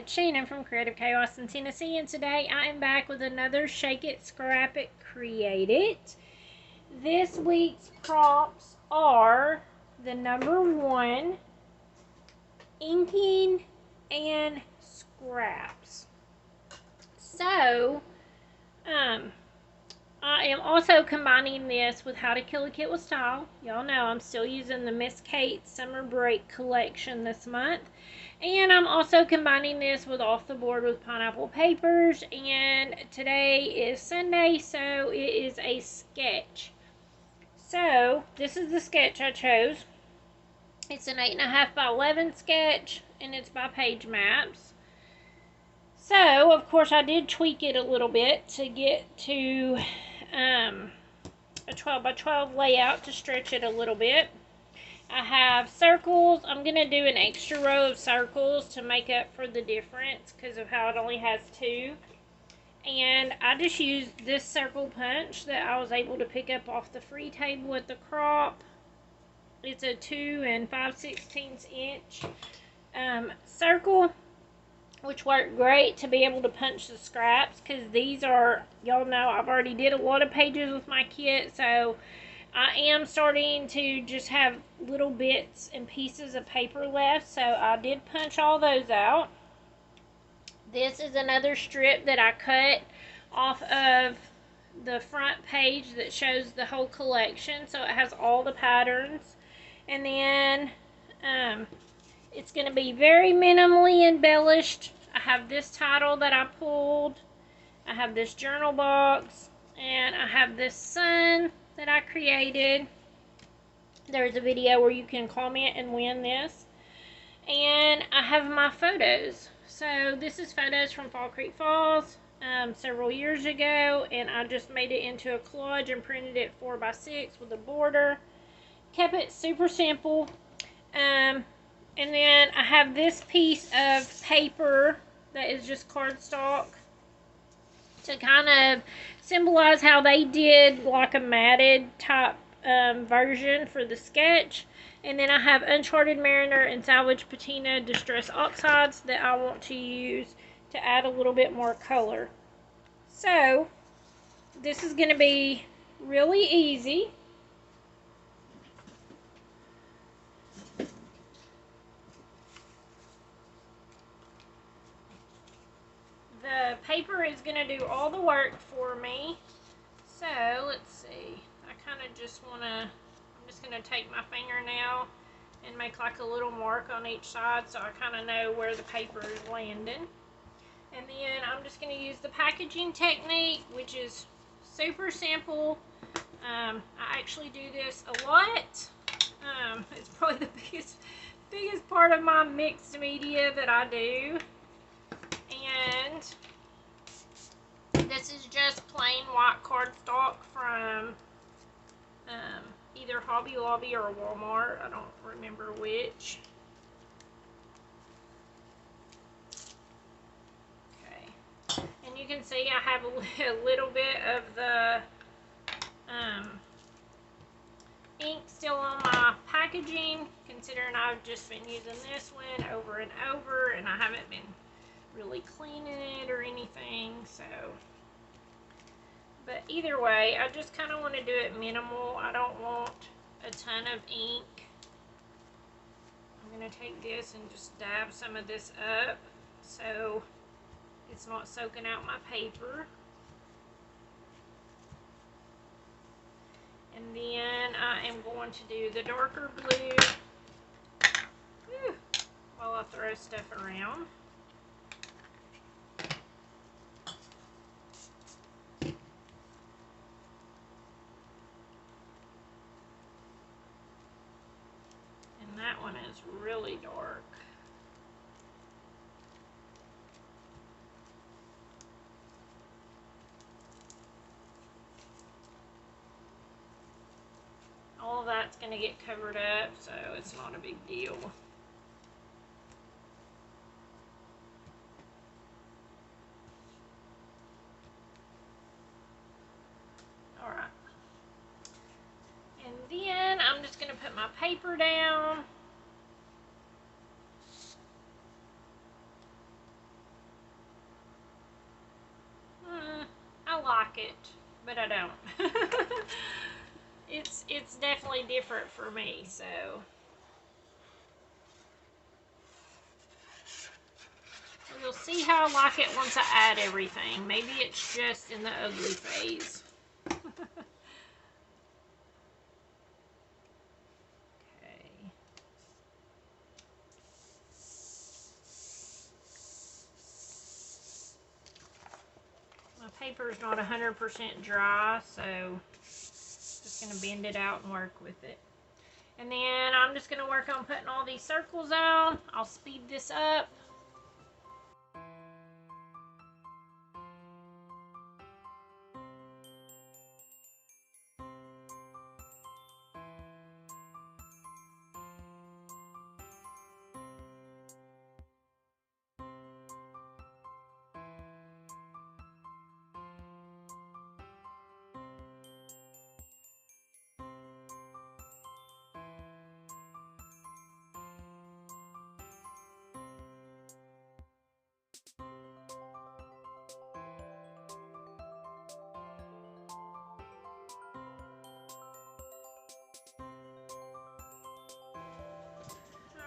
it's Shannon from Creative Chaos in Tennessee, and today I am back with another Shake It, Scrap It, Create It. This week's prompts are the number 1, inking, and scraps. So, I am also combining this with How to Kill a Kit with Style. Y'all know I'm still using the Miss Kate Summer Break collection this month. And I'm also combining this with Off the Board with Pineapple Papers. And today is Sunday, so it is a sketch. So, this is the sketch I chose. It's an 8.5 by 11 sketch, and it's by Page Maps. So, of course, I did tweak it a little bit to get to a 12 by 12 layout to stretch it a little bit. I have circles. I'm going to do an extra row of circles to make up for the difference because of how it only has 2. And I just used this circle punch that I was able to pick up off the free table at the crop. It's a 2 5/16 inch circle, which worked great to be able to punch the scraps, because these are, y'all know, I've already did a lot of pages with my kit, so I am starting to just have little bits and pieces of paper left, so I did punch all those out. This is another strip that I cut off of the front page that shows the whole collection, so it has all the patterns. And then it's going to be very minimally embellished. I have this title that I pulled. I have this journal box. And I have this sun that I created. There's a video where you can comment and win this. And I have my photos. So this is photos from Fall Creek Falls several years ago. And I just made it into a collage and printed it 4 by 6 with a border. Kept it super simple. And then I have this piece of paper that is just cardstock to kind of symbolize how they did like a matted type version for the sketch. And then I have Uncharted Mariner and Salvage Patina Distress Oxides that I want to use to add a little bit more color. So, this is going to be really easy. The paper is going to do all the work for me. So, let's see. I kind of just want to, I'm just going to take my fingernail and make like a little mark on each side so I kind of know where the paper is landing. And then I'm just going to use the packaging technique, which is super simple. I actually do this a lot. It's probably the biggest part of my mixed media that I do. And this is just plain white cardstock from either Hobby Lobby or Walmart. I don't remember which. Okay. And you can see I have a little bit of the ink still on my packaging, considering I've just been using this one over and over and I haven't been really cleaning it or anything. So, but either way, I just kind of want to do it minimal. I don't want a ton of ink. I'm going to take this and just dab some of this up so it's not soaking out my paper. And then I am going to do the darker blue while I throw stuff around. That one is really dark. All of that's going to get covered up, so it's not a big deal. Alright. And then I'm just going to put my paper down. like it, but I don't. It's definitely different for me, so. You'll see how I like it once I add everything. Maybe it's just in the ugly phase. Okay. My paper is not 100% dry, so just going to bend it out and work with it. And then I'm just going to work on putting all these circles on. I'll speed this up.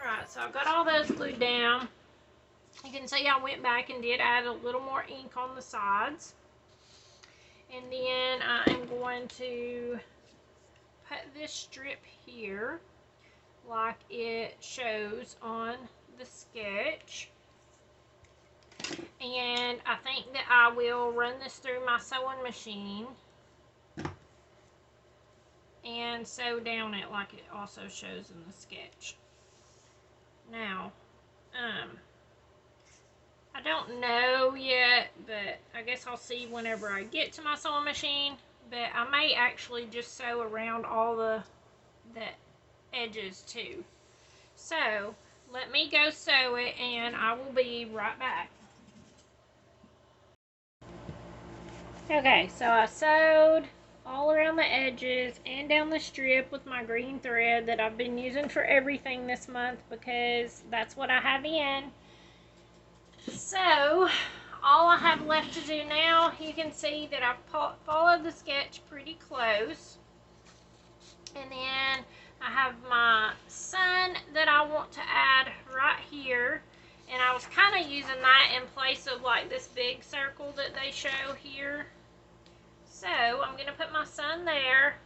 Alright, so I've got all those glued down. You can see I went back and did add a little more ink on the sides. And then I am going to put this strip here like it shows on the sketch. And I think that I will run this through my sewing machine and sew down it like it also shows in the sketch. Now, I don't know yet, but I guess I'll see whenever I get to my sewing machine. But I may actually just sew around all the edges too. So, let me go sew it and I will be right back. Okay, so I sewed all around the edges and down the strip with my green thread that I've been using for everything this month because that's what I have in. So, all I have left to do now, you can see that I've followed the sketch pretty close. And then I have my sun that I want to add right here. And I was kind of using that in place of like this big circle that they show here. So I'm going to put my sun there,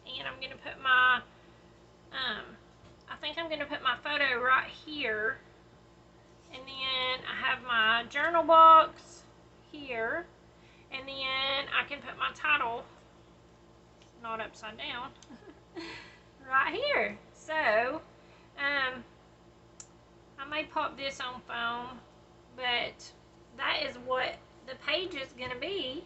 and I'm going to put my, I think I'm going to put my photo right here. And then I have my journal box here, and then I can put my title, not upside down, right here. So, I may pop this on foam, but that is what the page is going to be.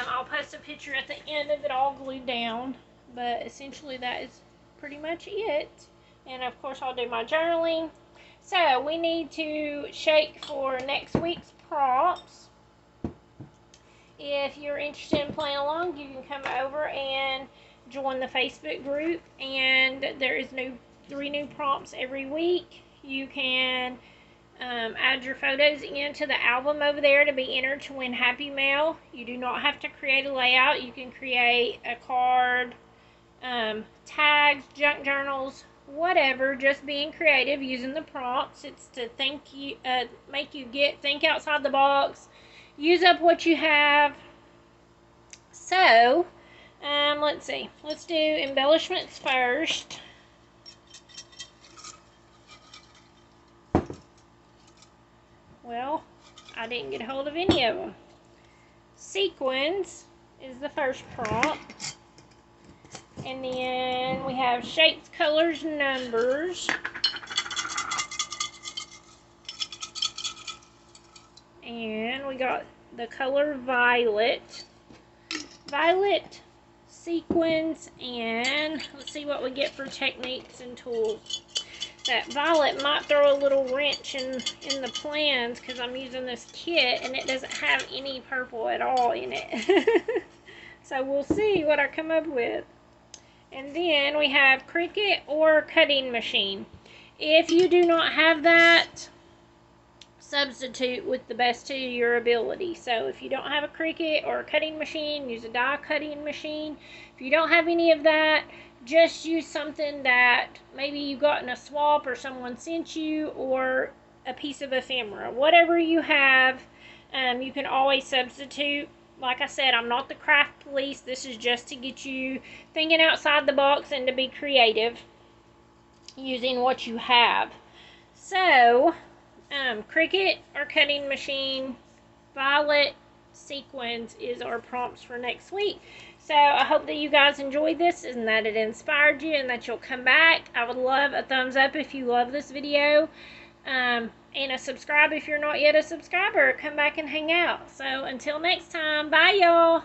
I'll post a picture at the end of it all glued down, but essentially that is pretty much it. And of course I'll do my journaling. So we need to shake for next week's prompts. If you're interested in playing along, you can come over and join the Facebook group, and there is 3 new prompts every week. You can add your photos into the album over there to be entered to win Happy Mail. You do not have to create a layout. You can create a card, tags, junk journals, whatever. Just being creative using the prompts. It's to make you think outside the box, use up what you have. So, let's see. Let's do embellishments first. Well, I didn't get a hold of any of them. Sequins is the first prompt. And then we have shapes, colors, numbers. And we got the color violet. Violet, sequins, and let's see what we get for techniques and tools. That violet might throw a little wrench in the plans because I'm using this kit and it doesn't have any purple at all in it. So we'll see what I come up with. And then we have Cricut or cutting machine. If you do not have that, substitute with the best of your ability. So if you don't have a Cricut or a cutting machine, use a die cutting machine. If you don't have any of that, just use something that maybe you got in a swap or someone sent you, or a piece of ephemera. Whatever you have, you can always substitute. Like I said, I'm not the craft police. This is just to get you thinking outside the box and to be creative using what you have. So, Cricut or cutting machine, violet sequins is our prompts for next week. So I hope that you guys enjoyed this and that it inspired you and that you'll come back. I would love a thumbs up if you love this video. And a subscribe if you're not yet a subscriber. Come back and hang out. So until next time, bye y'all.